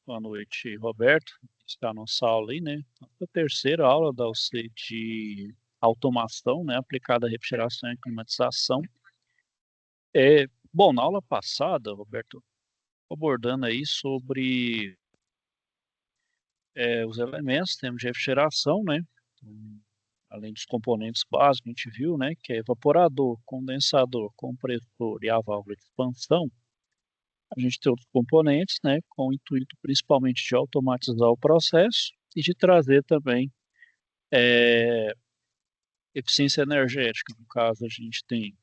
Boa noite, Roberto. Está na nossa aula aí, né? A terceira aula da UC de automação, né? Aplicada à refrigeração e climatização. Bom, na aula passada, Roberto, abordando aí sobre os elementos, temos de refrigeração, né? Então, além dos componentes básicos, a gente viu, né? Que é evaporador, condensador, compressor e a válvula de expansão. A gente tem outros componentes, né? Com o intuito principalmente de automatizar o processo e de trazer também é, eficiência energética. No caso, a gente tem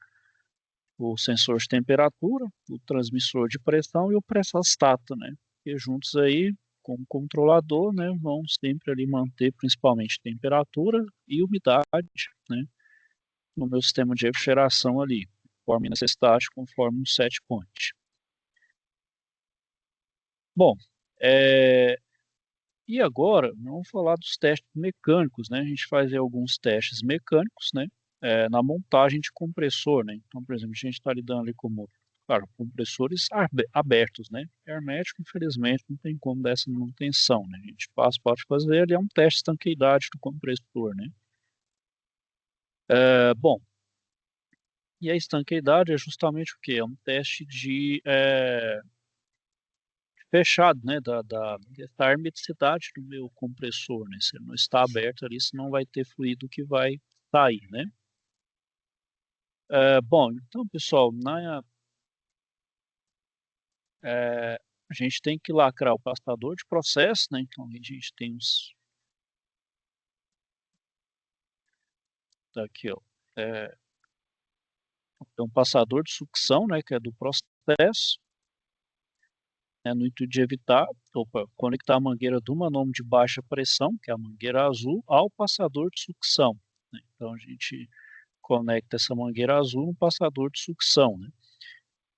o sensor de temperatura, o transmissor de pressão e o pressastato, né? Que juntos aí, com o controlador, né, vão sempre ali manter principalmente temperatura e umidade, né, no meu sistema de refrigeração ali, conforme necessidade, conforme um set point. Bom, é, e agora, vamos falar dos testes mecânicos, né? A gente faz aí alguns testes mecânicos, né? Na montagem de compressor, né? Então, por exemplo, a gente está lidando ali com, claro, compressores abertos, né? Hermético, infelizmente, não tem como dessa manutenção, né? A gente pode fazer ali um teste de estanqueidade do compressor, né? Bom, e a estanqueidade é justamente o quê? É um teste de fechado, né, da hermeticidade do meu compressor, né, se ele não está aberto ali, se não vai ter fluido que vai sair, né. Bom, então, pessoal, a gente tem que lacrar o passador de processo, né, então a gente tem uns, tá aqui, ó, é, tem um passador de sucção, né, que é do processo, né, no intuito de evitar, conectar a mangueira do manômetro de baixa pressão, que é a mangueira azul, ao passador de sucção, né. Então a gente conecta essa mangueira azul no passador de sucção, né?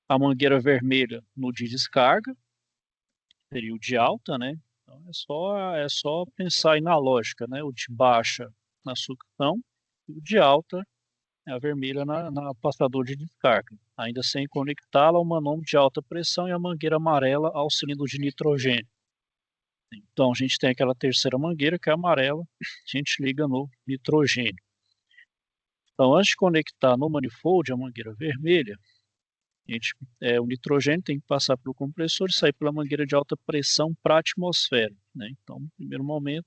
A mangueira vermelha no de descarga, seria o de alta, né? Então é só pensar aí na lógica, né? O de baixa na sucção e o de alta é a vermelha na passador de descarga, ainda sem conectá-la ao manômetro de alta pressão e a mangueira amarela ao cilindro de nitrogênio. Então a gente tem aquela terceira mangueira que é amarela, a gente liga no nitrogênio. Então antes de conectar no manifold a mangueira vermelha, o nitrogênio tem que passar pelo compressor e sair pela mangueira de alta pressão para a atmosfera, né? Então, no primeiro momento,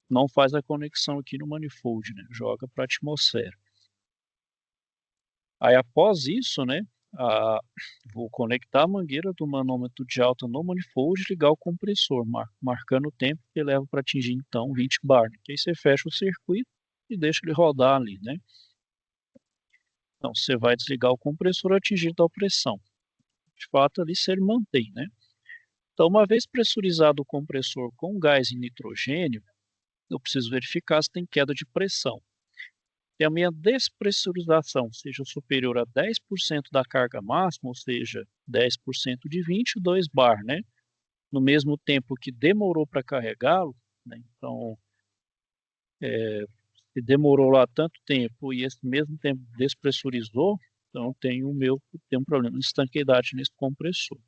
não faz a conexão aqui no manifold, né? Joga para a atmosfera. Aí, após isso, né, a, vou conectar a mangueira do manômetro de alta no manifold e ligar o compressor, marcando o tempo que leva para atingir, então, 20 bar. Né? Que aí você fecha o circuito e deixa ele rodar ali, né? Então, você vai desligar o compressor atingir tal pressão. De fato, ali se ele mantém, né? Então, uma vez pressurizado o compressor com gás e nitrogênio, eu preciso verificar se tem queda de pressão. Se a minha despressurização seja superior a 10% da carga máxima, ou seja, 10% de 22 bar, né? No mesmo tempo que demorou para carregá-lo, né? Então, se demorou lá tanto tempo e esse mesmo tempo despressurizou, então tem um problema de estanqueidade nesse compressor.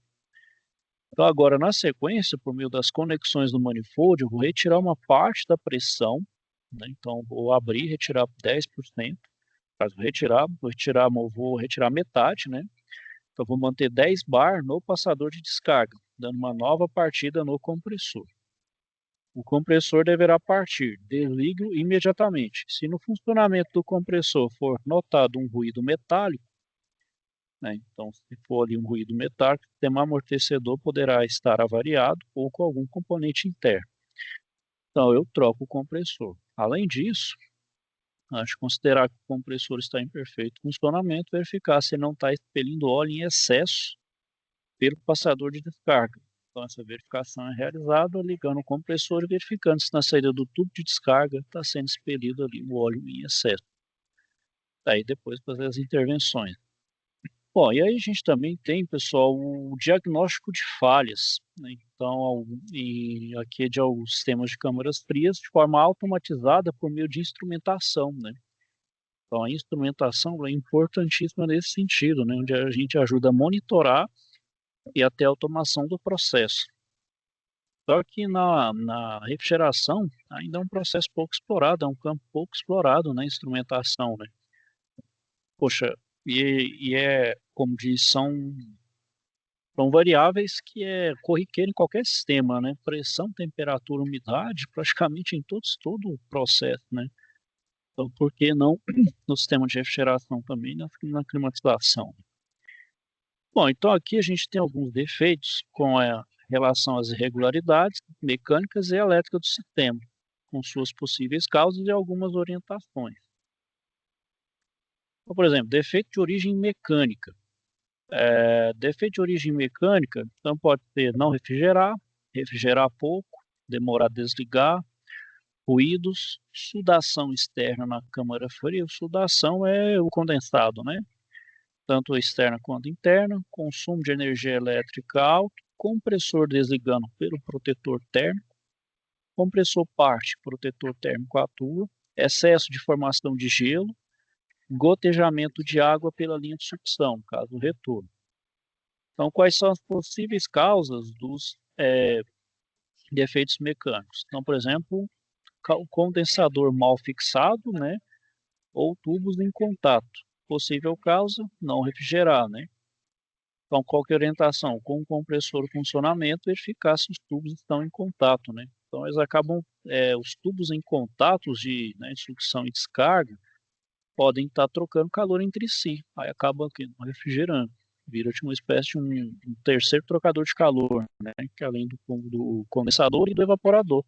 Então, agora, na sequência, por meio das conexões do manifold, eu vou retirar uma parte da pressão, né? Então, vou abrir e retirar 10%. Caso vou retirar metade, né? Então, vou manter 10 bar no passador de descarga, dando uma nova partida no compressor. O compressor deverá partir, desligue-o imediatamente. Se no funcionamento do compressor for notado um ruído metálico, né? Então, se for ali um ruído metálico, o sistema amortecedor poderá estar avariado ou com algum componente interno. Então, eu troco o compressor. Além disso, antes de considerar que o compressor está em perfeito funcionamento, verificar se ele não está expelindo óleo em excesso pelo passador de descarga. Então, essa verificação é realizada ligando o compressor e verificando se na saída do tubo de descarga está sendo expelido ali o óleo em excesso. Aí depois fazer as intervenções. Bom, e aí a gente também tem, pessoal, o diagnóstico de falhas, né? Então, e aqui é de alguns sistemas de câmaras frias de forma automatizada por meio de instrumentação, né? Então, a instrumentação é importantíssima nesse sentido, né? Onde a gente ajuda a monitorar e até a automação do processo. Só que na refrigeração ainda é um processo pouco explorado, é um campo pouco explorado na instrumentação, né? Poxa, e é, como diz, são variáveis que é corriqueiro em qualquer sistema, né? Pressão, temperatura, umidade, praticamente em todo o processo, né? Então, por que não no sistema de refrigeração também, na climatização? Bom, então aqui a gente tem alguns defeitos com a relação às irregularidades mecânicas e elétricas do sistema, com suas possíveis causas e algumas orientações. Então, por exemplo, defeito de origem mecânica. Defeito de origem mecânica, então pode ser não refrigerar, refrigerar pouco, demorar a desligar, ruídos, sudação externa na câmara fria. Sudação é o condensado, né? Tanto externa quanto interna, consumo de energia elétrica alto, compressor desligando pelo protetor térmico, compressor parte, protetor térmico atua, excesso de formação de gelo, gotejamento de água pela linha de sucção, caso retorno. Então, quais são as possíveis causas dos defeitos mecânicos? Então, por exemplo, o condensador mal fixado, né, ou tubos em contato. Possível causa, não refrigerar, né? Então, qual que é a orientação? Com o compressor, o funcionamento, verificar se os tubos estão em contato, né? Então, eles acabam, os tubos em contatos de, né, sucção e descarga podem estar trocando calor entre si. Aí acaba aqui, refrigerando. Vira tipo uma espécie de um terceiro trocador de calor, né? Que além do condensador e do evaporador.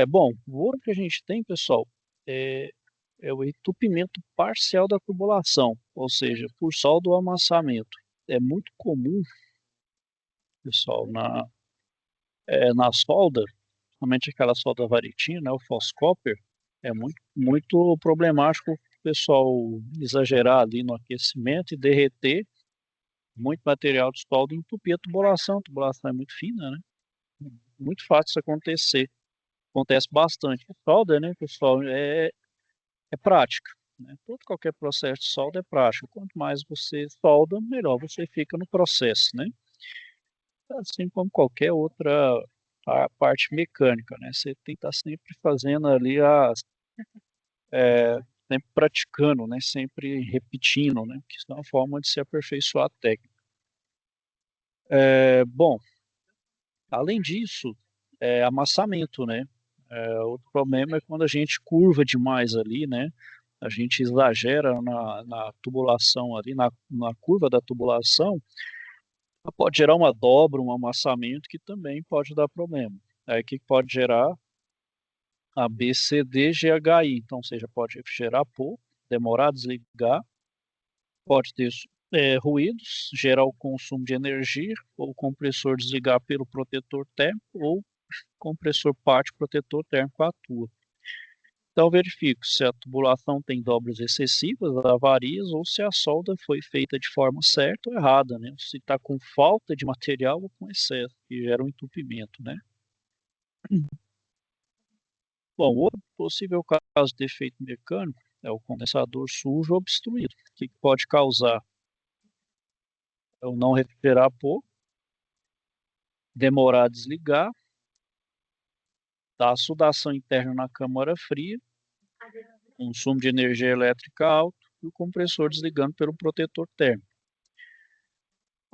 Bom, o outro que a gente tem, pessoal, é, é o entupimento parcial da tubulação, ou seja, por solda ou amassamento. É muito comum, pessoal, na solda, principalmente aquela solda varetinha, né, o false copper, é muito problemático o pessoal exagerar ali no aquecimento e derreter muito material de solda e entupir a tubulação é muito fina, né? Muito fácil isso acontecer. Acontece bastante. A solda, né, pessoal, é prática, né? Qualquer processo de solda é prático. Quanto mais você solda, melhor você fica no processo, né? Assim como qualquer outra a parte mecânica, né? Você tem que estar sempre fazendo ali sempre praticando, né? Sempre repetindo, né? Que isso é uma forma de se aperfeiçoar a técnica. Bom, além disso, amassamento, né? Outro problema é quando a gente curva demais ali, né? A gente exagera na tubulação ali, na curva da tubulação, pode gerar uma dobra, um amassamento que também pode dar problema. Aí o que pode gerar? A B, C, D, GHI. Então, ou seja, pode refrigerar pouco, demorar a desligar, pode ter ruídos, gerar o consumo de energia, ou o compressor desligar pelo protetor térmico, ou compressor parte protetor térmico atua. Então, verifico se a tubulação tem dobras excessivas, avarias, ou se a solda foi feita de forma certa ou errada, né? Se está com falta de material ou com excesso, que gera um entupimento, né? Bom, outro possível caso de defeito mecânico é o condensador sujo ou obstruído, que pode causar o não refrigerar pouco, demorar a desligar, a sudação interna na câmara fria, consumo de energia elétrica alto e o compressor desligando pelo protetor térmico.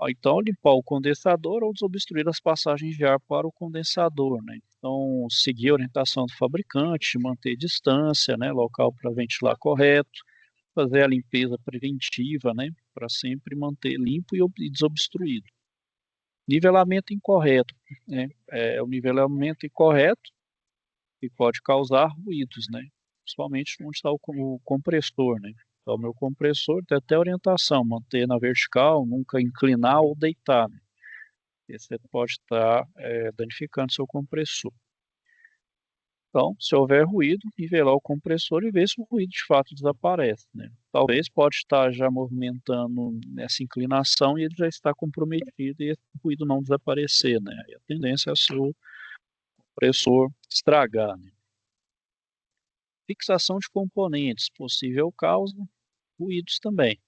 Então, limpar o condensador ou desobstruir as passagens de ar para o condensador, né? Então, seguir a orientação do fabricante, manter distância, né? Local para ventilar correto, fazer a limpeza preventiva, né? Para sempre manter limpo e desobstruído. Nivelamento incorreto, né? O nivelamento incorreto que pode causar ruídos, né? Principalmente onde está o compressor, né? Então, o meu compressor tem até orientação, manter na vertical, nunca inclinar ou deitar, né? Você pode estar danificando seu compressor. Então, se houver ruído, nivelar o compressor e ver se o ruído de fato desaparece, né? Talvez pode estar já movimentando nessa inclinação e ele já está comprometido e esse ruído não desaparecer, né? E a tendência é o seu compressor estragar, né? Fixação de componentes, possível causa, ruídos também.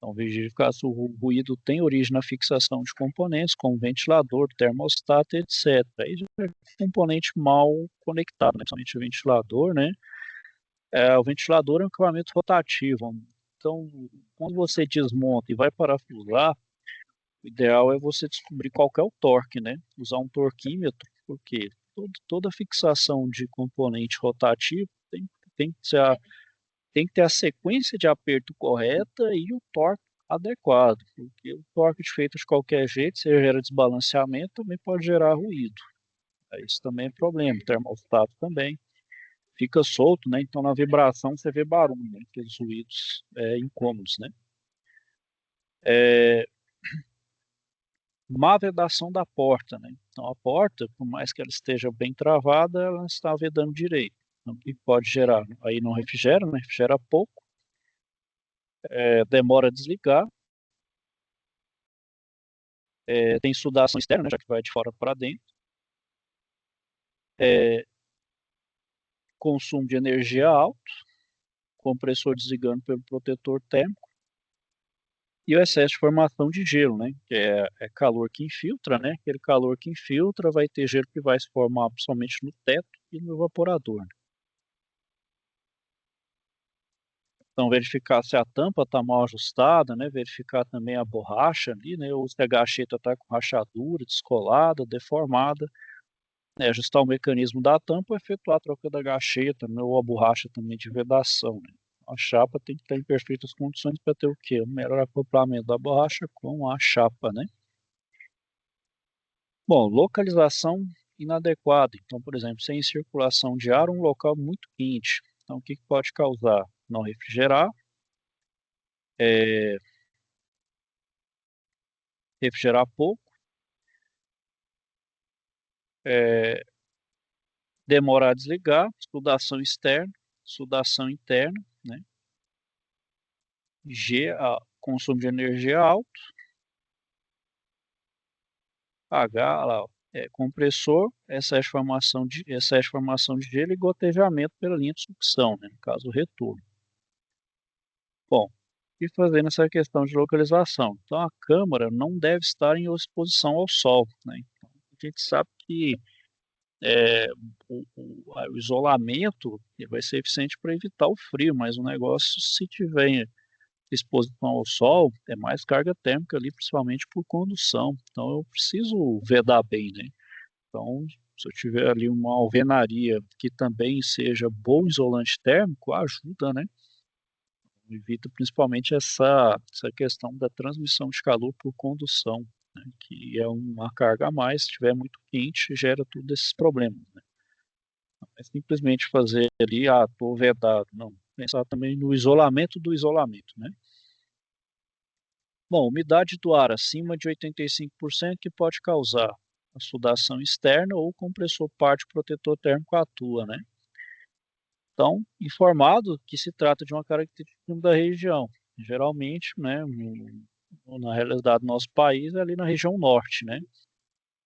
Então, verificar se o ruído tem origem na fixação de componentes, como ventilador, termostato, etc. Aí já é um componente mal conectado, né? Principalmente o ventilador, né? O ventilador é um equipamento rotativo. Então, quando você desmonta e vai parafusar, o ideal é você descobrir qual que é o torque, né? Usar um torquímetro, porque toda fixação de componente rotativo tem que ser tem que ter a sequência de aperto correta e o torque adequado, porque o torque feito de qualquer jeito, se gera desbalanceamento, também pode gerar ruído. Isso também é problema, o termostato também fica solto, né? Então na vibração você vê barulho, né? Aqueles ruídos incômodos, né? Má vedação da porta, né? Então a porta, por mais que ela esteja bem travada, ela não está vedando direito. Então, o que pode gerar? Aí não refrigera, né? Refrigera pouco, demora a desligar, tem sudação externa, né, já que vai de fora para dentro, consumo de energia alto, compressor desligando pelo protetor térmico, e o excesso de formação de gelo, né, que é calor que infiltra, né, aquele calor que infiltra vai ter gelo que vai se formar principalmente no teto e no evaporador. Né? Então, verificar se a tampa está mal ajustada, né, verificar também a borracha ali, né, ou se a gacheta está com rachadura, descolada, deformada, ajustar o mecanismo da tampa, efetuar a troca da gacheta, né, ou a borracha também de vedação. Né? A chapa tem que estar em perfeitas condições para ter o quê? O melhor acoplamento da borracha com a chapa, né? Bom, localização inadequada. Então, por exemplo, sem circulação de ar, um local muito quente. Então, o que pode causar? Não refrigerar, é, refrigerar pouco, é, demorar a desligar, sudação externa, sudação interna, né? Consumo de energia alto, H, lá, compressor, excesso de formação de gelo e gotejamento pela linha de sucção, né, no caso o retorno. Bom, e fazendo essa questão de localização? Então a câmara não deve estar em exposição ao sol, né? Então, a gente sabe que o isolamento vai ser eficiente para evitar o frio, mas o negócio, se tiver exposição ao sol, é mais carga térmica ali, principalmente por condução. Então eu preciso vedar bem, né? Então, se eu tiver ali uma alvenaria que também seja bom isolante térmico, ajuda, né? Evita principalmente essa questão da transmissão de calor por condução, né? Que é uma carga a mais, se estiver muito quente, gera todos esses problemas, né? Não é simplesmente fazer ali, estou vedado, não. Pensar também no isolamento do isolamento, né? Bom, umidade do ar acima de 85% que pode causar a sudação externa ou o compressor parte protetor térmico atua, né? Então, informado que se trata de uma característica da região. Geralmente, né, na realidade do nosso país, é ali na região norte, né?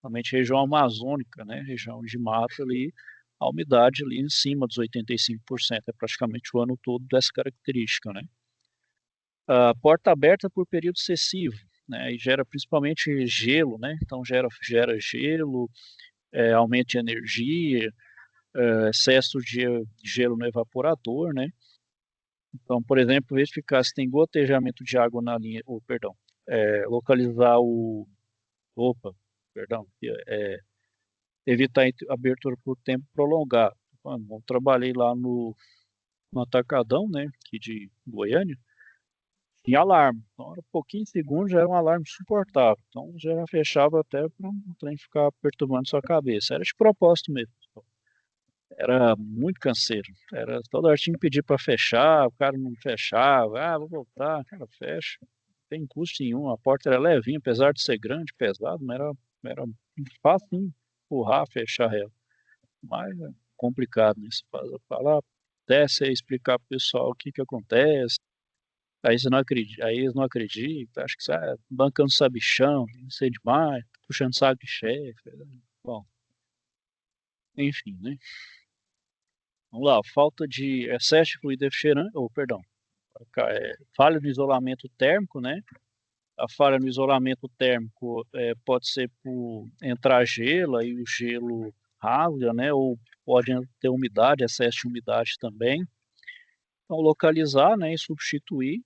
Realmente região amazônica, né? Região de mata ali, a umidade ali em cima dos 85%, é praticamente o ano todo dessa característica, né? A porta aberta por período excessivo, né? E gera principalmente gelo, né? Então gera gelo, aumento de energia, excesso de gelo no evaporador, né? Então, por exemplo, verificar se tem gotejamento de água na linha, perdão, localizar opa, perdão, evitar abertura por tempo prolongado. Mano, eu trabalhei lá no Atacadão, né, aqui de Goiânia, tinha alarme. Então, era pouquinho segundos, já era um alarme suportável. Então, já fechava até para não trem ficar perturbando sua cabeça. Era de propósito mesmo. Era muito canseiro. Era toda hora tinha que pedir para fechar, o cara não fechava. Vou voltar, cara, fecha. Não tem custo nenhum. A porta era levinha, apesar de ser grande, pesado, mas era fácil empurrar, fechar ela. Mas é complicado, né? Você falar, até você explicar pro pessoal o que que acontece. Aí você não acredita, aí eles não acreditam, acho que você bancando sabichão, não sei demais, puxando saco de chefe. Bom, enfim, né? Vamos lá, falta de excesso de fluido refrigerante, perdão, falha no isolamento térmico, né? A falha no isolamento térmico pode ser por entrar gelo, aí o gelo rasga, né? Ou pode ter umidade, excesso de umidade também. Então, localizar, né, e substituir.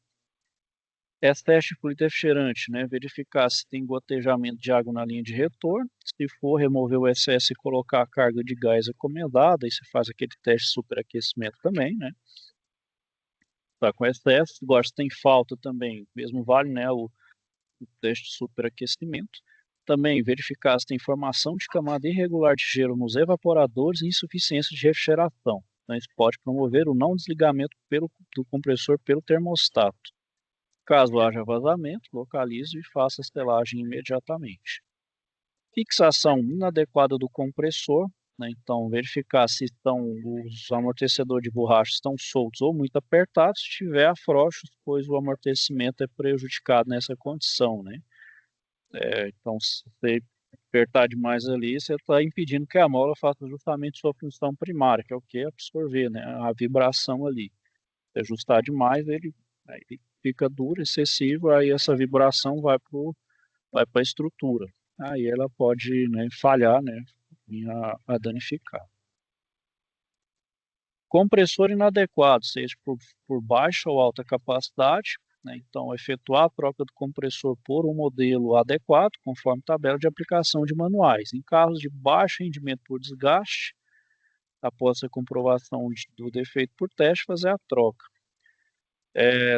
Teste de fluido refrigerante, né? Verificar se tem gotejamento de água na linha de retorno. Se for, remover o excesso e colocar a carga de gás recomendada. Aí você faz aquele teste de superaquecimento também, né? Tá com excesso. Agora, se tem falta também, mesmo vale, né? O teste de superaquecimento. Também verificar se tem formação de camada irregular de gelo nos evaporadores e insuficiência de refrigeração. Então, isso pode promover o não desligamento do compressor pelo termostato. Caso haja vazamento, localize e faça a selagem imediatamente. Fixação inadequada do compressor, né? Então, verificar se os amortecedores de borracha estão soltos ou muito apertados. Se tiver afrouxos, pois o amortecimento é prejudicado nessa condição, né? Então, se você apertar demais ali, você está impedindo que a mola faça justamente sua função primária, que é o que? Absorver, né? A vibração ali. Se ajustar demais, ele fica duro, excessivo, aí essa vibração vai para a estrutura. Aí ela pode, né, falhar, né, a danificar. Compressor inadequado, seja por baixa ou alta capacidade, né, então efetuar a troca do compressor por um modelo adequado, conforme tabela de aplicação de manuais. Em carros de baixo rendimento por desgaste, após a comprovação do defeito por teste, fazer a troca.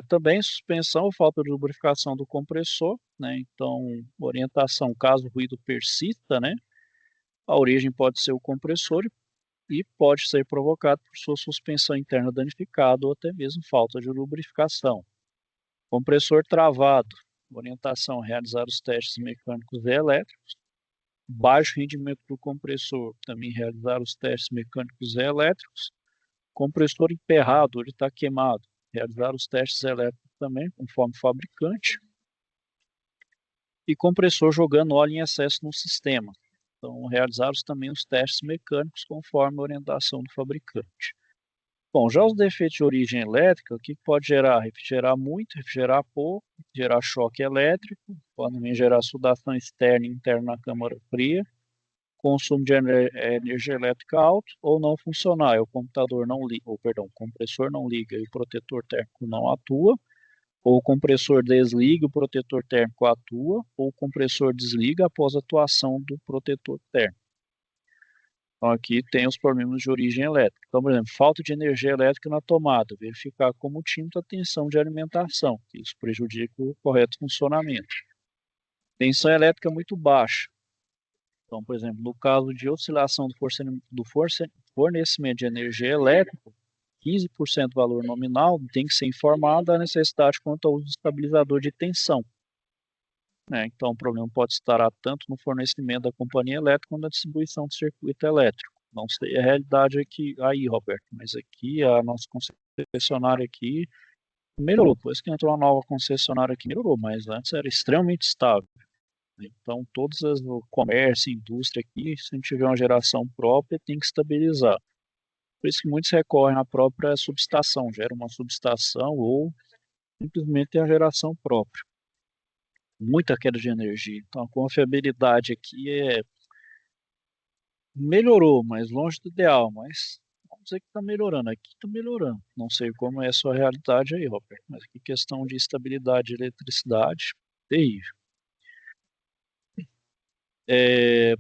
Também suspensão ou falta de lubrificação do compressor, né? Então, orientação, caso o ruído persista, né? A origem pode ser o compressor e pode ser provocado por sua suspensão interna danificada ou até mesmo falta de lubrificação. Compressor travado, orientação, realizar os testes mecânicos e elétricos. Baixo rendimento do compressor, também realizar os testes mecânicos e elétricos. Compressor emperrado, ele está queimado, realizar os testes elétricos também, conforme o fabricante. E compressor jogando óleo em excesso no sistema. Então, realizar também os testes mecânicos conforme a orientação do fabricante. Bom, já os defeitos de origem elétrica, o que pode gerar? Refrigerar muito, refrigerar pouco, gerar choque elétrico, pode também gerar sudação externa e interna na câmara fria, consumo de energia elétrica alto ou não funcionar, o computador não liga, o compressor não liga e o protetor térmico não atua, ou o compressor desliga, o protetor térmico atua, ou o compressor desliga após a atuação do protetor térmico. Então aqui tem os problemas de origem elétrica. Então, por exemplo, falta de energia elétrica na tomada, verificar como tímetro a tensão de alimentação, que isso prejudica o correto funcionamento. Tensão elétrica muito baixa. Então, por exemplo, no caso de oscilação do fornecimento de energia elétrica, 15% do valor nominal, tem que ser informada a necessidade quanto ao uso do estabilizador de tensão. Então, o problema pode estar tanto no fornecimento da companhia elétrica quanto na distribuição do circuito elétrico. Não sei a realidade aqui, aí, Roberto, mas aqui a nossa concessionária aqui melhorou. Depois que entrou a nova concessionária aqui, melhorou, mas antes era extremamente estável. Então, todas as comércio, indústria aqui, se a gente tiver uma geração própria, tem que estabilizar. Por isso que muitos recorrem à própria subestação, gera uma subestação ou simplesmente tem a geração própria. Muita queda de energia. Então, a confiabilidade aqui melhorou, mas longe do ideal, mas vamos dizer que está melhorando. Aqui está melhorando. Não sei como é a sua realidade aí, Roberto, mas aqui questão de estabilidade de eletricidade, terrível.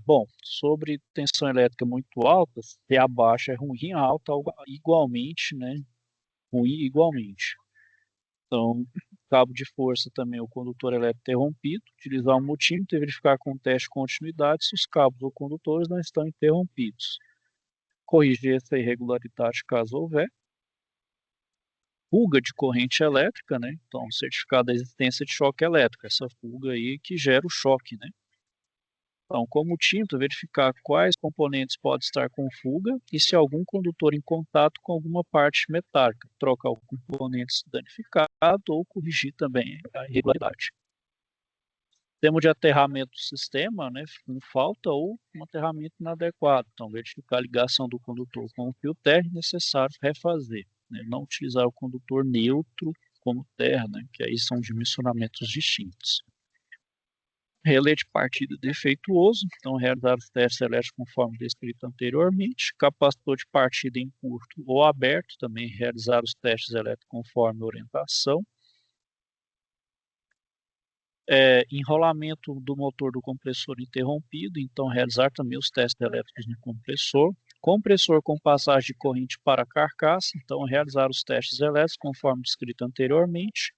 Bom, sobre tensão elétrica muito alta, se a baixa é ruim, a alta igualmente, né? Ruim igualmente. Então, cabo de força também, o condutor elétrico interrompido, utilizar um multímetro e verificar com o teste de continuidade se os cabos ou condutores não estão interrompidos. Corrigir essa irregularidade caso houver. Fuga de corrente elétrica, né? Então, certificar da existência de choque elétrico, essa fuga aí que gera o choque, né? Então, como tímetro, verificar quais componentes podem estar com fuga e se algum condutor em contato com alguma parte metálica, trocar o componente danificado ou corrigir também a irregularidade. Temos de aterramento do sistema, né, com falta ou um aterramento inadequado. Então, verificar a ligação do condutor com o fio térmico necessário refazer. Né, não utilizar o condutor neutro como terra, né, que aí são dimensionamentos distintos. Relé de partida defeituoso, então realizar os testes elétricos conforme descrito anteriormente. Capacitor de partida em curto ou aberto, também realizar os testes elétricos conforme orientação. Enrolamento do motor do compressor interrompido, então realizar também os testes elétricos no compressor. Compressor com passagem de corrente para a carcaça, então realizar os testes elétricos conforme descrito anteriormente.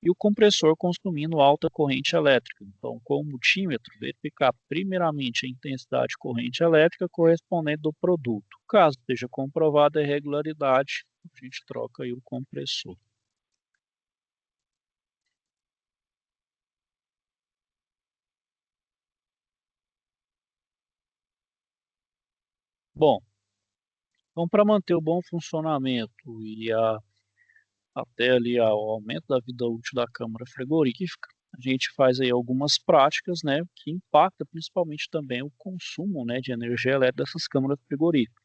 E o compressor consumindo alta corrente elétrica. Então, com o multímetro, verificar primeiramente a intensidade de corrente elétrica correspondente do produto. Caso esteja comprovada a irregularidade, a gente troca aí o compressor. Bom, então para manter o bom funcionamento e até ali o aumento da vida útil da câmara frigorífica, a gente faz aí algumas práticas, né, que impactam principalmente também o consumo, né, de energia elétrica dessas câmaras frigoríficas.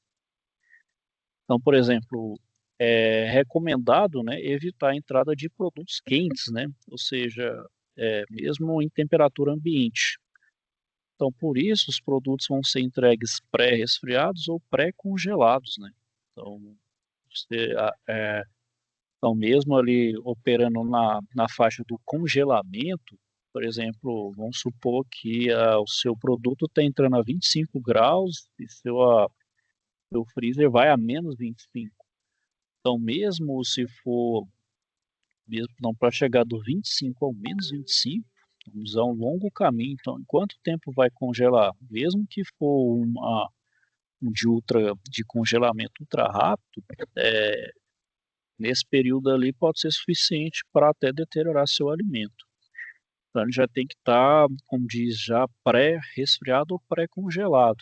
Então, por exemplo, é recomendado, né, evitar a entrada de produtos quentes, né, ou seja, mesmo em temperatura ambiente. Então, por isso, os produtos vão ser entregues pré-resfriados ou pré-congelados, né. Então, você, então, mesmo ali operando na faixa do congelamento, por exemplo, vamos supor que o seu produto está entrando a 25 graus e seu freezer vai a menos 25. Então, mesmo se for, mesmo não para chegar do 25 ao menos 25, vamos usar um longo caminho. Então, em quanto tempo vai congelar? Mesmo que for de congelamento ultra rápido, nesse período ali pode ser suficiente para até deteriorar seu alimento. Então, ele já tem que estar, como diz, já pré-resfriado ou pré-congelado.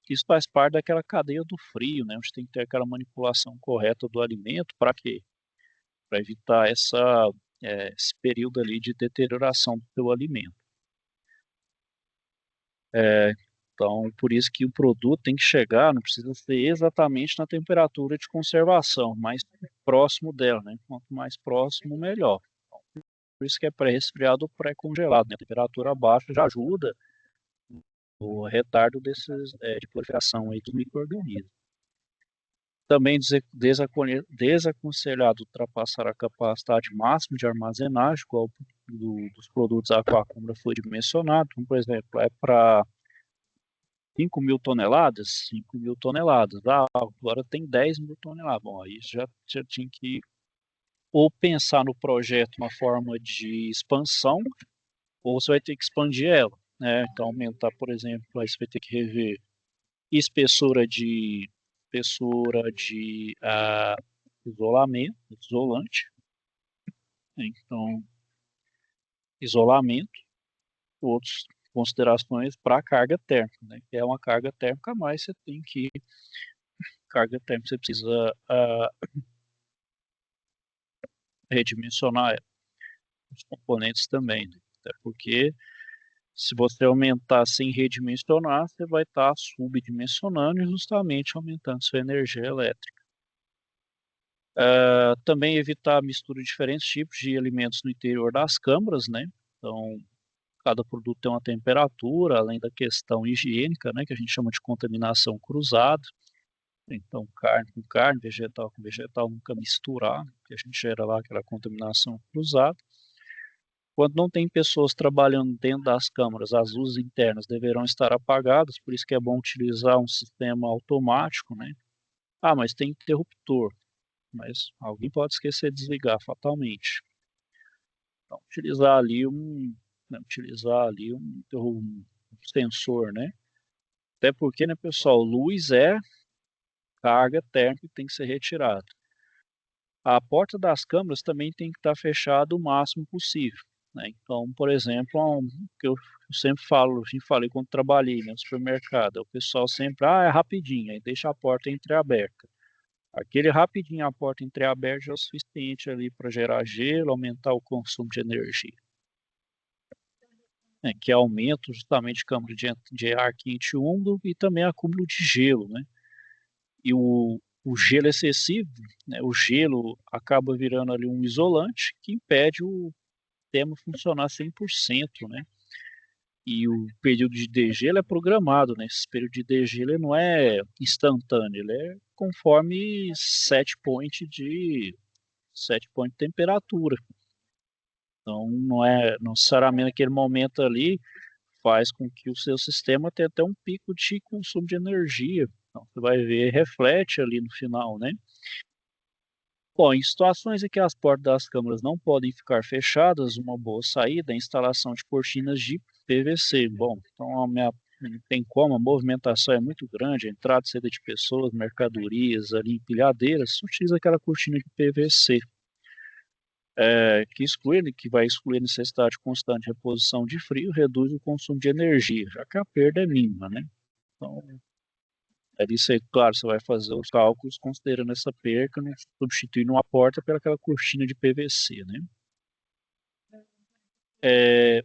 Isso faz parte daquela cadeia do frio, né? A gente tem que ter aquela manipulação correta do alimento para quê? Para evitar esse período ali de deterioração do seu alimento. É, então, por isso que o produto tem que chegar, não precisa ser exatamente na temperatura de conservação, mas próximo dela, né? Quanto mais próximo, melhor. Então, por isso que é pré-resfriado ou pré-congelado, né? A temperatura baixa já ajuda o retardo de proliferação aí dos micro-organismos. Também desaconselhado ultrapassar a capacidade máxima de armazenagem, igual dos produtos a qual a câmara foi dimensionado. Então, por exemplo, é para 5.000 toneladas, 5.000 toneladas. Agora tem 10.000 toneladas. Bom, aí já tinha que ou pensar no projeto uma forma de expansão, ou você vai ter que expandir ela, né? Então, aumentar, por exemplo, aí você vai ter que rever espessura de isolante, né? Então, isolamento, outras considerações para a carga térmica, né? Que é uma carga térmica a mais, carga térmica você precisa redimensionar os componentes também, né? Até porque se você aumentar sem redimensionar, você vai estar subdimensionando e justamente aumentando sua energia elétrica. Também evitar a mistura de diferentes tipos de alimentos no interior das câmaras, né? Então, cada produto tem uma temperatura, além da questão higiênica, né, que a gente chama de contaminação cruzada. Então, carne com carne, vegetal com vegetal, nunca misturar, porque a gente gera lá aquela contaminação cruzada. Quando não tem pessoas trabalhando dentro das câmaras, as luzes internas deverão estar apagadas, por isso que é bom utilizar um sistema automático, né? Mas tem interruptor, mas alguém pode esquecer de desligar fatalmente. Então, utilizar ali um sensor, né? Até porque, né, pessoal, luz é carga térmica que tem que ser retirada. A porta das câmaras também tem que estar fechada o máximo possível, né? Então, por exemplo, que eu sempre falo, falei quando trabalhei, né, no supermercado, o pessoal sempre, é rapidinho, aí deixa a porta entreaberta. Aquele rapidinho a porta entreaberta já é o suficiente ali para gerar gelo, aumentar o consumo de energia, né, que aumenta justamente câmara de ar quente e úmido e também acúmulo de gelo, né? E o gelo excessivo, né, o gelo acaba virando ali um isolante que impede o sistema funcionar 100%, né? E o período de degelo é programado, né? Esse período de degelo não é instantâneo, ele é conforme set point de temperatura. Então não é não necessariamente aquele momento ali faz com que o seu sistema tenha até um pico de consumo de energia. Então você vai ver, reflete ali no final, né? Bom, em situações em que as portas das câmaras não podem ficar fechadas, uma boa saída é a instalação de cortinas de PVC. Bom, então não tem como, a movimentação é muito grande, a entrada e saída de pessoas, mercadorias, ali, empilhadeiras, se utiliza aquela cortina de PVC, que vai excluir a necessidade constante de reposição de frio, reduz o consumo de energia, já que a perda é mínima, né? Então, ali você, claro, você vai fazer os cálculos considerando essa perca, né, substituindo uma porta pelaquela cortina de PVC, né?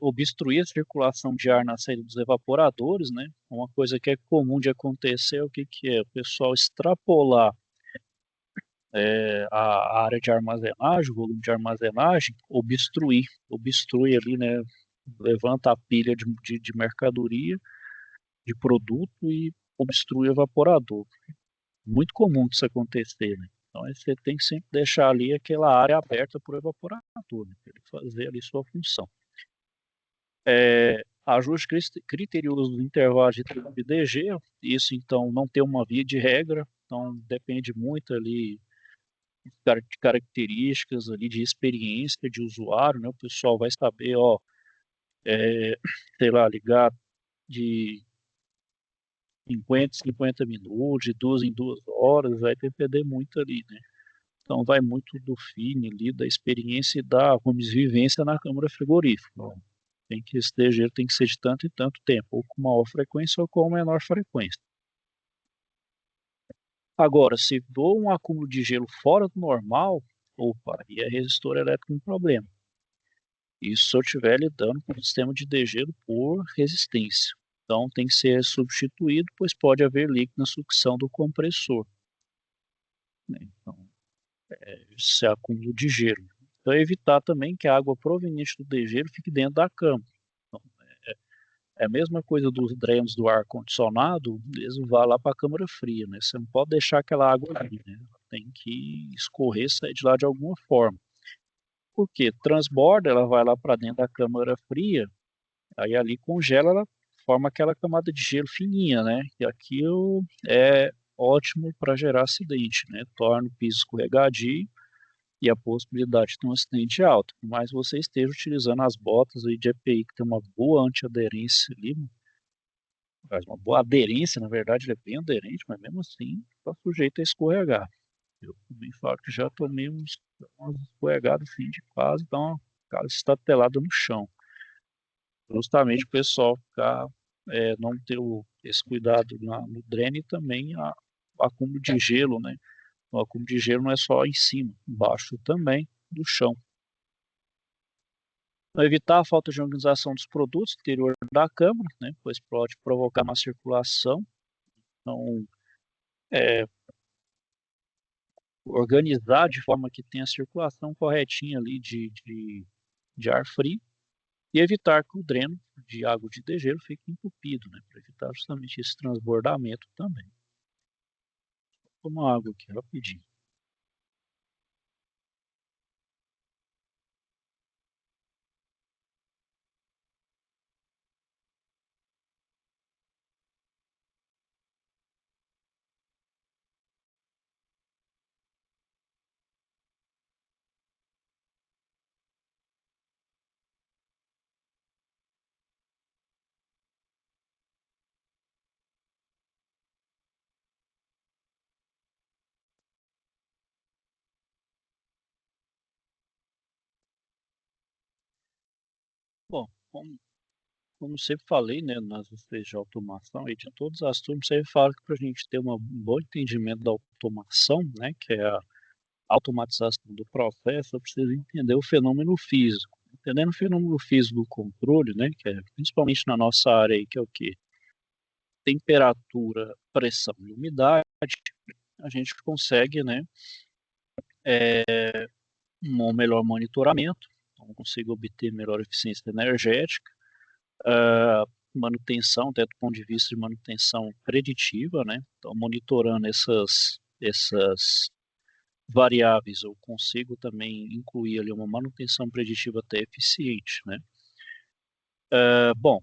Obstruir a circulação de ar na saída dos evaporadores, né? Uma coisa que é comum de acontecer é o que que é? O pessoal extrapolar a área de armazenagem, o volume de armazenagem, obstrui ali, né? Levanta a pilha de mercadoria, de produto e obstrui o evaporador. Muito comum disso acontecer, né? Então você tem que sempre deixar ali aquela área aberta para o evaporador, né? Para ele fazer ali sua função. Ajuste criterioso do intervalo de tempo de DG, isso então não tem uma via de regra, então depende muito ali de características ali de experiência de usuário, né? O pessoal vai saber, ó, sei lá, ligar de 50 minutos, de 2 em 2 horas, vai depender muito ali, né? Então vai muito do feeling ali, da experiência e da, vamos dizer, vivência na câmara frigorífica. Tem que esse DG tem que ser de tanto em tanto tempo, ou com maior frequência ou com menor frequência. Agora, se for um acúmulo de gelo fora do normal, opa, e é resistor elétrico um problema. Isso se eu estiver lidando com o sistema de degelo por resistência. Então tem que ser substituído, pois pode haver leak na sucção do compressor, né? Então, isso é acúmulo de gelo. Então, evitar também que a água proveniente do degelo fique dentro da cama. Então, é a mesma coisa dos drenos do ar-condicionado, eles vão lá para a câmara fria, né? Você não pode deixar aquela água ali, né? Tem que escorrer, sair de lá de alguma forma. Porque transborda, ela vai lá para dentro da câmara fria, aí ali congela, ela forma aquela camada de gelo fininha, né? E aquilo é ótimo para gerar acidente, né? Torna o piso escorregadio e a possibilidade de ter um acidente é alta. Mas você esteja utilizando as botas aí de EPI, que tem uma boa antiaderência ali, uma boa aderência, na verdade, ele é bem aderente, mas mesmo assim está sujeito a escorregar. Eu também falo que já tomei umas escorregadas assim de quase dar uma cara estatelada no chão. Justamente o pessoal ficar, não ter esse cuidado no dreno e também o acúmulo de gelo, né? O acúmulo de gelo não é só em cima, embaixo também do chão. Evitar a falta de organização dos produtos no interior da câmara, né? Pois pode provocar má circulação. Então, organizar de forma que tenha a circulação corretinha ali de ar frio e evitar que o dreno de água de degelo fique entupido, né? Para evitar justamente esse transbordamento também. Vou tomar água aqui rapidinho. Bom, como sempre falei, né, nas vezes de automação e de todas as turmas, sempre falo que para a gente ter um bom entendimento da automação, né, que é a automatização do processo, eu preciso entender o fenômeno físico. Entendendo o fenômeno físico do controle, né, que é principalmente na nossa área aí, que é o quê? Temperatura, pressão e umidade. a gente consegue, né, um melhor monitoramento, então consigo obter melhor eficiência energética, manutenção, até do ponto de vista de manutenção preditiva, né? Então, monitorando essas variáveis, eu consigo também incluir ali uma manutenção preditiva até eficiente, né? Bom,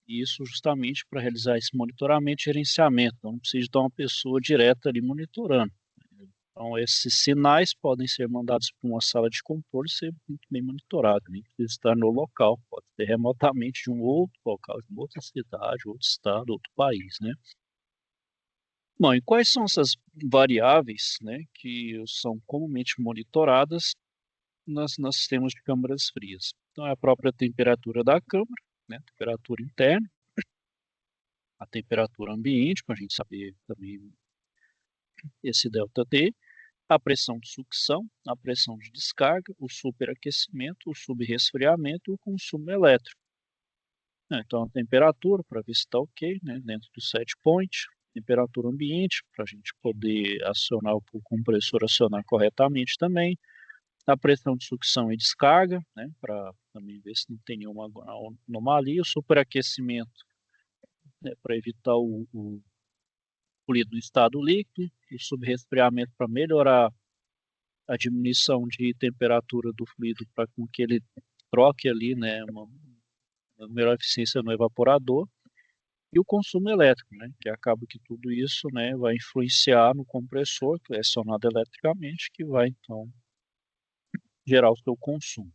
isso justamente para realizar esse monitoramento e gerenciamento, então não precisa de uma pessoa direta ali monitorando. Então, esses sinais podem ser mandados para uma sala de controle e ser muito bem monitorado. Nem precisa estar no local, pode ser remotamente de um outro local, de uma outra cidade, outro estado, outro país, né? Bom, e quais são essas variáveis, né, que são comumente monitoradas nos sistemas de câmaras frias? Então, é a própria temperatura da câmara, né, temperatura interna, a temperatura ambiente, para a gente saber também esse ΔT, a pressão de sucção, a pressão de descarga, o superaquecimento, o subresfriamento e o consumo elétrico. Então, a temperatura, para ver se está ok, né, dentro do set point, temperatura ambiente, para a gente poder acionar o compressor acionar corretamente também, a pressão de sucção e descarga, né, para também ver se não tem nenhuma anomalia, o superaquecimento, né, para evitar o fluido no estado líquido, o subresfriamento para melhorar a diminuição de temperatura do fluido para com que ele troque ali, né, uma melhor eficiência no evaporador, e o consumo elétrico, né, que acaba que tudo isso, né, vai influenciar no compressor, que é acionado eletricamente, que vai então gerar o seu consumo.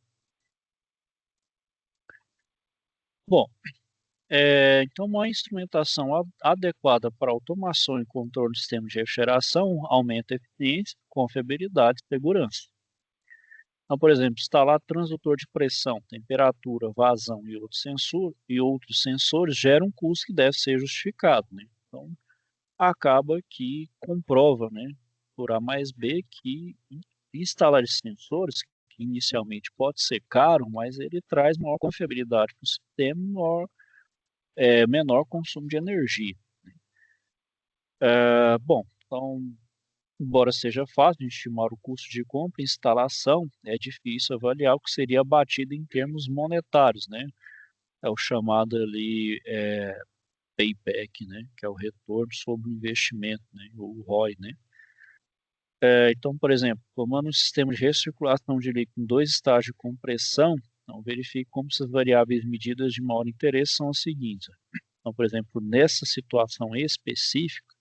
Bom, então uma instrumentação adequada para automação e controle de sistemas de refrigeração aumenta a eficiência, confiabilidade e segurança. Então, por exemplo, instalar transdutor de pressão, temperatura, vazão e outros sensores gera um custo que deve ser justificado, né? Então, acaba que comprova, né, por A mais B, que instalar esses sensores, que inicialmente pode ser caro, mas ele traz maior confiabilidade para o sistema, menor consumo de energia. Bom, então, embora seja fácil de estimar o custo de compra e instalação, é difícil avaliar o que seria abatido em termos monetários, né? É o chamado ali payback, né? Que é o retorno sobre o investimento, né? O ROI, né? Então, por exemplo, tomando um sistema de recirculação de líquido em 2 estágios de compressão, então verifique como essas variáveis medidas de maior interesse são as seguintes. Então, por exemplo, nessa situação específica,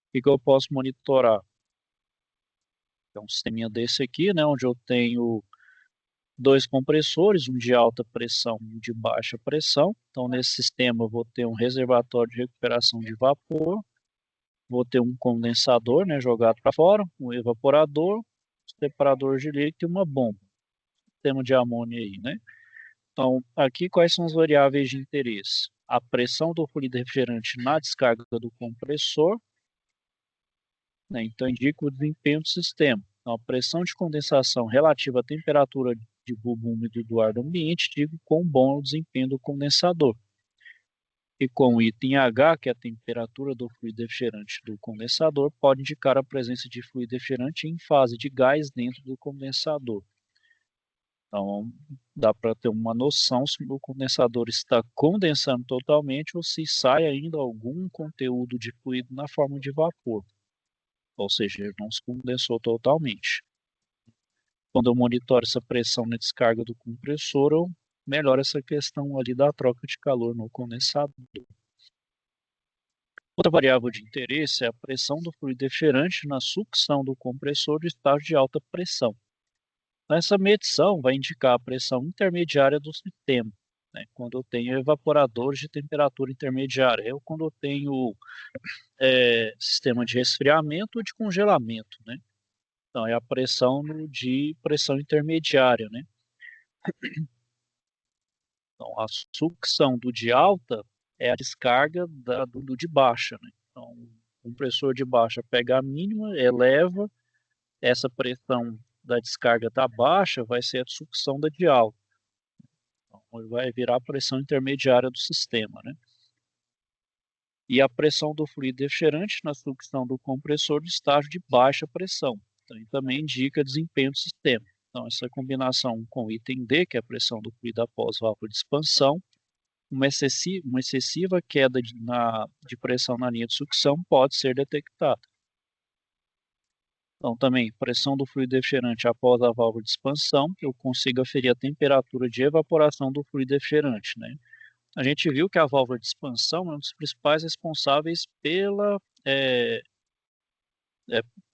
o que eu posso monitorar? É um sisteminha desse aqui, né, onde eu tenho 2 compressores, um de alta pressão e um de baixa pressão. Então, nesse sistema, eu vou ter um reservatório de recuperação de vapor, vou ter um condensador, né, jogado para fora, um evaporador, separador de líquido e uma bomba. Sistema de amônia aí, né? Então, aqui quais são as variáveis de interesse? A pressão do fluido refrigerante na descarga do compressor, né? Então, indica o desempenho do sistema. Então, a pressão de condensação relativa à temperatura de bulbo úmido do ar do ambiente, digo quão bom é o desempenho do condensador. E com o item H, que é a temperatura do fluido refrigerante do condensador, pode indicar a presença de fluido refrigerante em fase de gás dentro do condensador. Então, dá para ter uma noção se o condensador está condensando totalmente ou se sai ainda algum conteúdo de fluido na forma de vapor. Ou seja, ele não se condensou totalmente. Quando eu monitoro essa pressão na descarga do compressor, eu melhoro essa questão ali da troca de calor no condensador. Outra variável de interesse é a pressão do fluido refrigerante na sucção do compressor de estágio de alta pressão. Essa medição vai indicar a pressão intermediária do sistema, né, quando eu tenho evaporadores de temperatura intermediária, ou quando eu tenho sistema de resfriamento ou de congelamento, né? Então, é a pressão de pressão intermediária, né? Então, a sucção do de alta é a descarga do de baixa, né? Então, o compressor de baixa pega a mínima, eleva, essa pressão da descarga da baixa vai ser a sucção da de alta. Então, vai virar a pressão intermediária do sistema, né? E a pressão do fluido refrigerante na sucção do compressor de estágio de baixa pressão. Então, também indica desempenho do sistema. Então, essa combinação com o item D, que é a pressão do fluido após válvula de expansão, uma excessiva queda de pressão na linha de sucção pode ser detectada. Então, também, pressão do fluido refrigerante após a válvula de expansão, eu consigo aferir a temperatura de evaporação do fluido refrigerante, né? A gente viu que a válvula de expansão é um dos principais responsáveis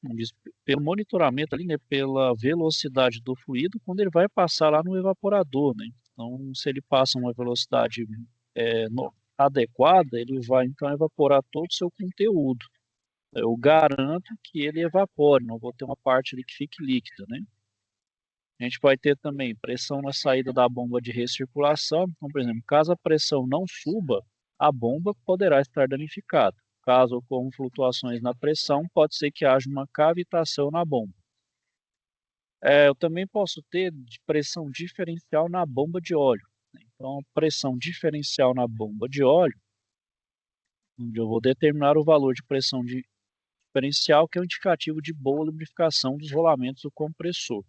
como diz, pelo monitoramento ali, né, pela velocidade do fluido quando ele vai passar lá no evaporador, né? Então, se ele passa uma velocidade adequada, ele vai então evaporar todo o seu conteúdo. Eu garanto que ele evapore, não vou ter uma parte ali que fique líquida, né? A gente vai ter também pressão na saída da bomba de recirculação. Então, por exemplo, caso a pressão não suba, a bomba poderá estar danificada. Caso ocorram flutuações na pressão, pode ser que haja uma cavitação na bomba. Eu também posso ter pressão diferencial na bomba de óleo. Então, pressão diferencial na bomba de óleo, onde eu vou determinar o valor de pressão diferencial, que é o indicativo de boa lubrificação dos rolamentos do compressor.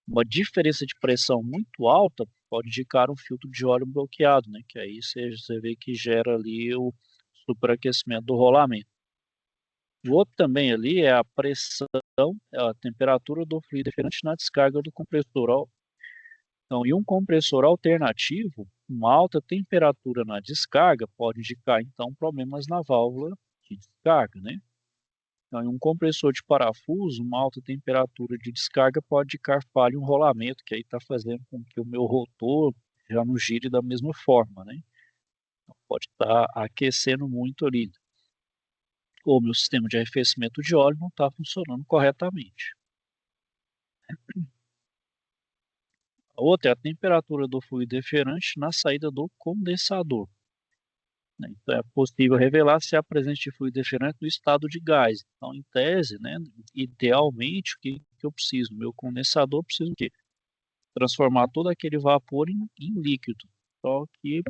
Uma diferença de pressão muito alta pode indicar um filtro de óleo bloqueado, né? Que aí você vê que gera ali o superaquecimento do rolamento. O outro também ali é a pressão, a temperatura do fluido refrigerante na descarga do compressor. Então, em um compressor alternativo, uma alta temperatura na descarga pode indicar, então, problemas na válvula de descarga, né? Então, em um compressor de parafuso, uma alta temperatura de descarga pode indicar falha em um rolamento, que aí está fazendo com que o meu rotor já não gire da mesma forma, né? Então, pode estar aquecendo muito ali. Ou meu sistema de arrefecimento de óleo não está funcionando corretamente. A outra é a temperatura do fluido refrigerante na saída do condensador. Então, é possível revelar se há presente de fluido refrigerante no estado de gás. Então, em tese, né, idealmente, o que eu preciso? Meu condensador precisa o quê? Transformar todo aquele vapor em líquido. Só que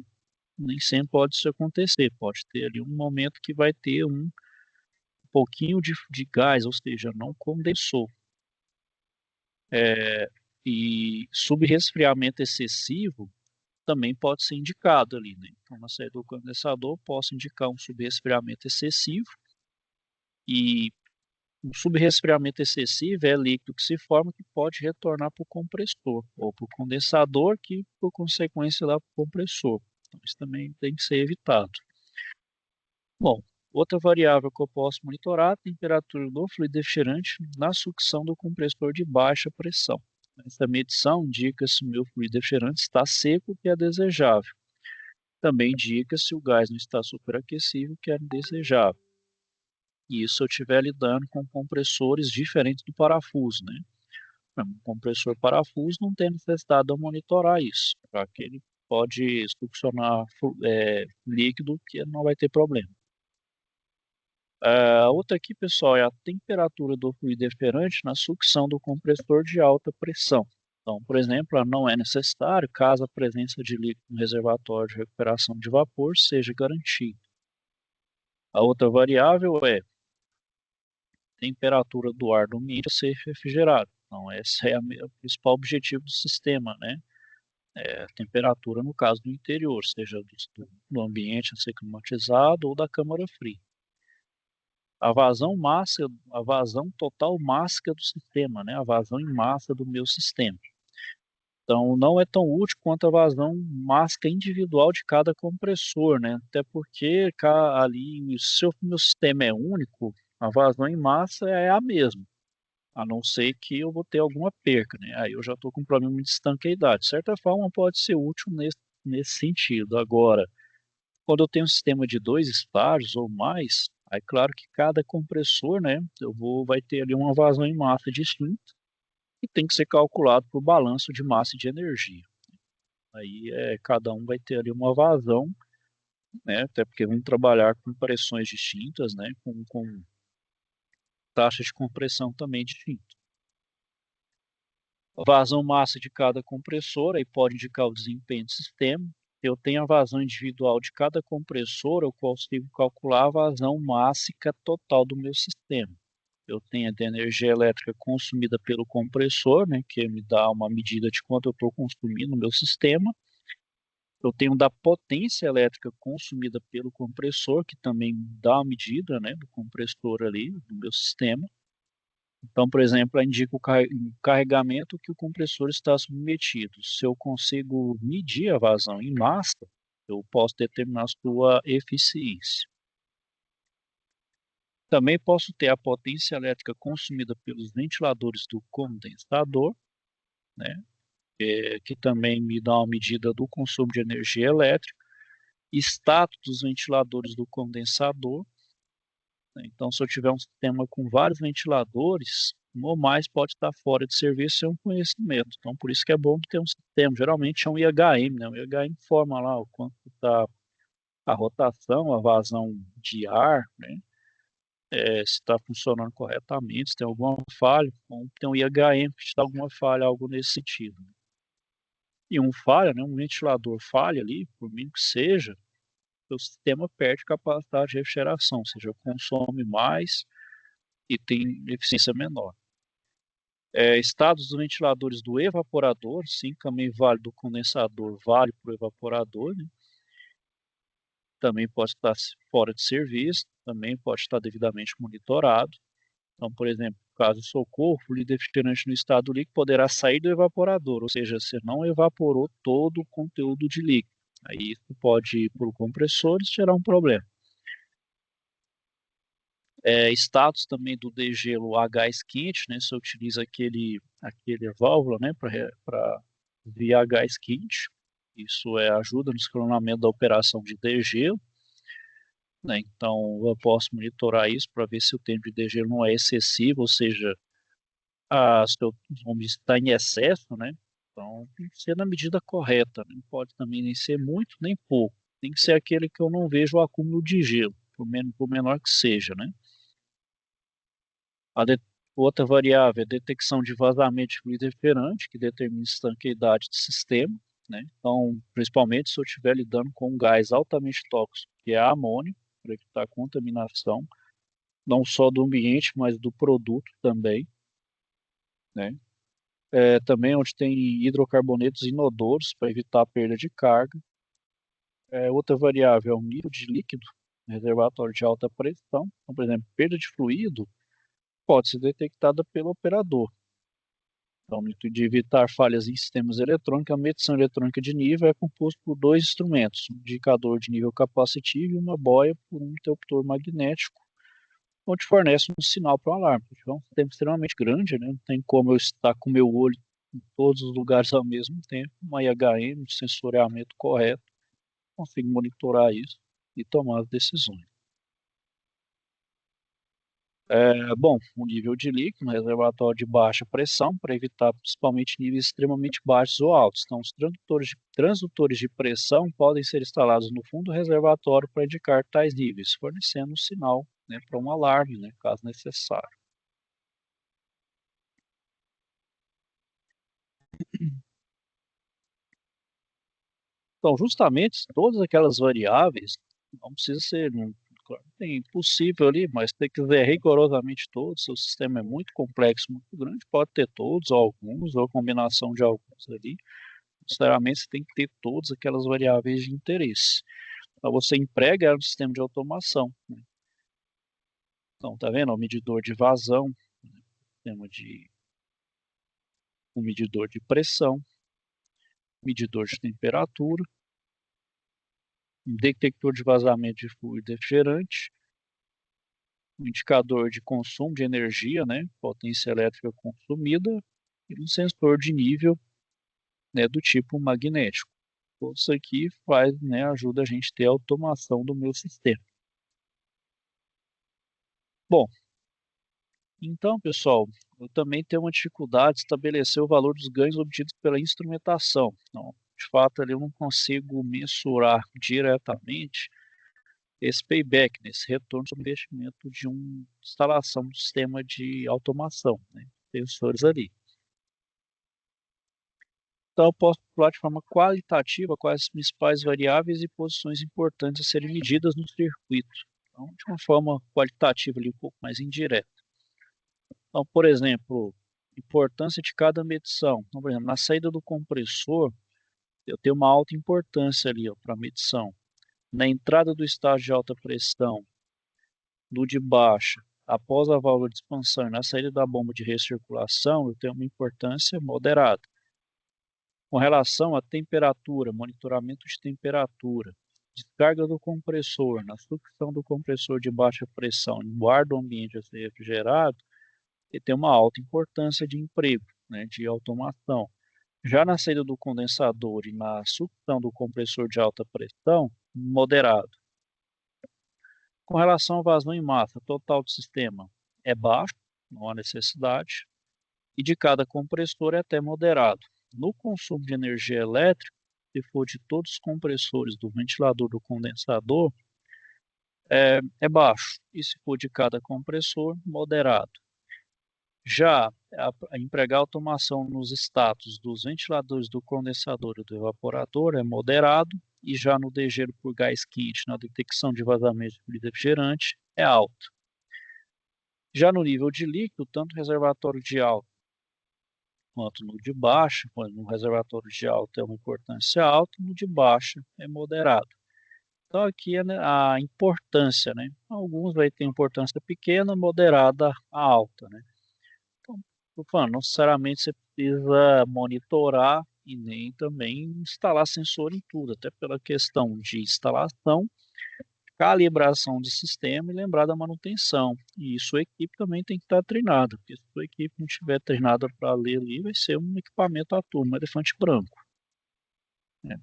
nem sempre pode isso acontecer. Pode ter ali um momento que vai ter um pouquinho de gás, ou seja, não condensou. E subresfriamento excessivo também pode ser indicado ali, né? Então, na saída do condensador, posso indicar um subresfriamento excessivo. E o subresfriamento excessivo é líquido que se forma que pode retornar para o compressor ou para o condensador, que por consequência lá para o compressor. Então, isso também tem que ser evitado. Bom, outra variável que eu posso monitorar é a temperatura do fluido refrigerante na sucção do compressor de baixa pressão. Essa medição indica se o meu fluido refrigerante está seco, que é desejável. Também indica se o gás não está superaquecido, que é desejável. E isso eu estiver lidando com compressores diferentes do parafuso, né? Um compressor parafuso não tem necessidade de eu monitorar isso, já que ele pode succionar líquido que não vai ter problema. A outra aqui, pessoal, é a temperatura do fluido refrigerante na sucção do compressor de alta pressão. Então, por exemplo, não é necessário caso a presença de líquido no reservatório de recuperação de vapor seja garantida. A outra variável é temperatura do ar do ambiente a ser refrigerado. Então, esse é o principal objetivo do sistema, né? A temperatura, no caso do interior, seja do ambiente a ser climatizado ou da câmara fria. A vazão total máxima do sistema, né? A vazão em massa do meu sistema. Então, não é tão útil quanto a vazão máxima individual de cada compressor, né? Até porque ali, se o meu sistema é único, a vazão em massa é a mesma, a não ser que eu vou ter alguma perca, né? Aí eu já estou com um problema de estanqueidade. De certa forma, pode ser útil nesse sentido. Agora, quando eu tenho um sistema de 2 estágios ou mais, aí claro que cada compressor, né, vai ter ali uma vazão em massa distinta e tem que ser calculado por balanço de massa e de energia. Aí cada um vai ter ali uma vazão, né, até porque vamos trabalhar com pressões distintas, né, com taxa de compressão também distinta. A vazão massa de cada compressor aí pode indicar o desempenho do sistema. eu tenho a vazão individual de cada compressor, eu consigo calcular a vazão máxima total do meu sistema. Eu tenho a energia elétrica consumida pelo compressor, né, que me dá uma medida de quanto eu estou consumindo no meu sistema. Eu tenho da potência elétrica consumida pelo compressor, que também dá uma medida, né, do compressor ali, do meu sistema. Então, por exemplo, ela indica o carregamento que o compressor está submetido. Se eu consigo medir a vazão em massa, eu posso determinar a sua eficiência. Também posso ter a potência elétrica consumida pelos ventiladores do condensador, né, que também me dá uma medida do consumo de energia elétrica. Status dos ventiladores do condensador. Então, se eu tiver um sistema com vários ventiladores, um ou mais pode estar fora de serviço sem um conhecimento. Então, por isso que é bom ter um sistema. Geralmente é um IHM, né? O IHM informa lá o quanto está a rotação, a vazão de ar, né? Se está funcionando corretamente, se tem alguma falha. Então, tem um IHM que está alguma falha, algo nesse sentido. E um falha, né? Um ventilador falha ali, por mínimo que seja, o sistema perde capacidade de refrigeração, ou seja, consome mais e tem eficiência menor. Estados dos ventiladores do evaporador, sim, também vale do condensador, vale para o evaporador, né? Também pode estar fora de serviço, também pode estar devidamente monitorado. Então, por exemplo, caso socorro, o fluido refrigerante no estado líquido poderá sair do evaporador, ou seja, você não evaporou todo o conteúdo de líquido. Aí isso pode ir para o compressor e gerar um problema. Status também do degelo a gás quente, né? Você utiliza aquele válvula, né, para via gás quente. Isso ajuda no escalonamento da operação de degelo, né? Então eu posso monitorar isso para ver se o tempo de degelo não é excessivo, ou seja, se eu está em excesso, né? Então tem que ser na medida correta, não pode também nem ser muito nem pouco. Tem que ser aquele que eu não vejo o acúmulo de gelo, por menor que seja, né? A outra variável é a detecção de vazamento de fluido refrigerante, que determina a estanqueidade do sistema, né? Então, principalmente se eu estiver lidando com um gás altamente tóxico, que é a amônia, para evitar a contaminação, não só do ambiente, mas do produto também, né? Também onde tem hidrocarbonetos inodoros, para evitar a perda de carga. Outra variável é o nível de líquido, reservatório de alta pressão. Então, por exemplo, perda de fluido pode ser detectada pelo operador. Então, no intuito de evitar falhas em sistemas eletrônicos, a medição eletrônica de nível é composta por dois instrumentos, um indicador de nível capacitivo e uma boia por um interruptor magnético, onde fornece um sinal para o alarme. Então, é um sistema extremamente grande, né? Não tem como eu estar com o meu olho em todos os lugares ao mesmo tempo, uma IHM, de sensoriamento correto, consigo monitorar isso e tomar as decisões. Bom, o nível de líquido no reservatório de baixa pressão, para evitar principalmente níveis extremamente baixos ou altos. Então, os transdutores de pressão podem ser instalados no fundo do reservatório para indicar tais níveis, fornecendo um sinal, né, para um alarme, né, caso necessário. Então, justamente todas aquelas variáveis, não precisa ser, claro, tem possível ali, mas tem que ver rigorosamente todos. Seu sistema é muito complexo, muito grande, pode ter todos, ou alguns, ou combinação de alguns ali. Sinceramente, você tem que ter todas aquelas variáveis de interesse. Então, você emprega ela no sistema de automação, né? Então, tá vendo? O medidor de vazão, né? Um medidor de pressão, medidor de temperatura, um detector de vazamento de fluido refrigerante, um indicador de consumo de energia, né? Potência elétrica consumida, e um sensor de nível, né, do tipo magnético. Tudo isso aqui faz, né, ajuda a gente a ter a automação do meu sistema. Bom, então, pessoal, eu também tenho uma dificuldade de estabelecer o valor dos ganhos obtidos pela instrumentação. Então, de fato, ali eu não consigo mensurar diretamente esse payback, esse retorno sobre investimento de uma instalação de sistema de automação, né? Sensores ali. Então, eu posso calcular de forma qualitativa quais as principais variáveis e posições importantes a serem medidas no circuito. Então, de uma forma qualitativa, ali, um pouco mais indireta. Então, por exemplo, importância de cada medição. Então, por exemplo, na saída do compressor, eu tenho uma alta importância ali para a medição. Na entrada do estágio de alta pressão, no de baixa, após a válvula de expansão e na saída da bomba de recirculação, eu tenho uma importância moderada. Com relação à temperatura, monitoramento de temperatura, descarga do compressor, na sucção do compressor de baixa pressão no ar do ambiente a ser refrigerado, ele tem uma alta importância de emprego, né, de automação. Já na saída do condensador e na sucção do compressor de alta pressão, moderado. Com relação à vazão em massa, total do sistema é baixo, não há necessidade, e de cada compressor é até moderado. No consumo de energia elétrica, se for de todos os compressores do ventilador do condensador, é baixo, e se for de cada compressor, moderado. Já a empregar automação nos status dos ventiladores do condensador e do evaporador é moderado, e já no DG por gás quente, na detecção de vazamento de fluido refrigerante, é alto. Já no nível de líquido, tanto o reservatório de alta quanto no de baixa, no reservatório de alta é uma importância alta, no de baixa é moderado. Então aqui é a importância, né? Alguns vai ter importância pequena, moderada a alta, né? Então, tô falando, não necessariamente você precisa monitorar e nem também instalar sensor em tudo, até pela questão de instalação, calibração de sistema e lembrar da manutenção. E sua equipe também tem que estar treinada, porque se sua equipe não estiver treinada para ler ali, vai ser um equipamento à turma, um elefante branco.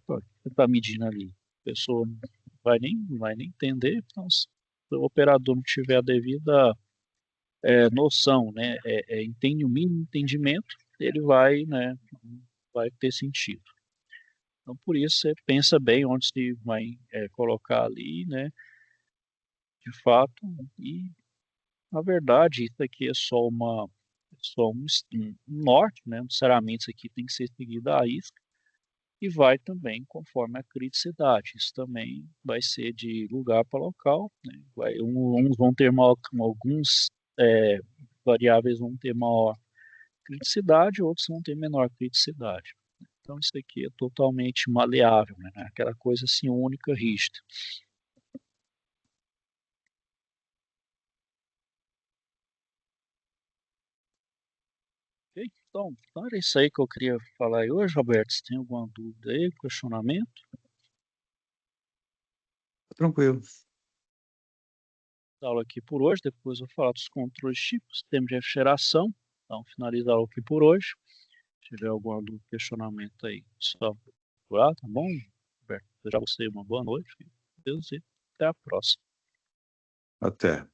Pô, você está medindo ali, a pessoa não vai nem entender, então se o operador não tiver a devida noção, né, entende o mínimo entendimento, ele vai, né, vai ter sentido. Então, por isso, você pensa bem onde se vai colocar ali, né, de fato, e, na verdade, isso aqui é só um norte, né, necessariamente isso aqui tem que ser seguido à risca, e vai também conforme a criticidade. Isso também vai ser de lugar para local, né, uns vão ter alguns variáveis vão ter maior criticidade, outros vão ter menor criticidade. Então isso aqui é totalmente maleável, né? Aquela coisa assim única, rígida. Ok? Então era isso aí que eu queria falar aí hoje, Roberto. Se tem alguma dúvida aí, questionamento? Tranquilo. Aula aqui por hoje, depois eu vou falar dos controles tipos, sistema de refrigeração. Então finalizar a aula aqui por hoje. Se tiver algum questionamento aí, só procurar, tá bom? Roberto, desejar você uma boa noite. Deus e até a próxima. Até.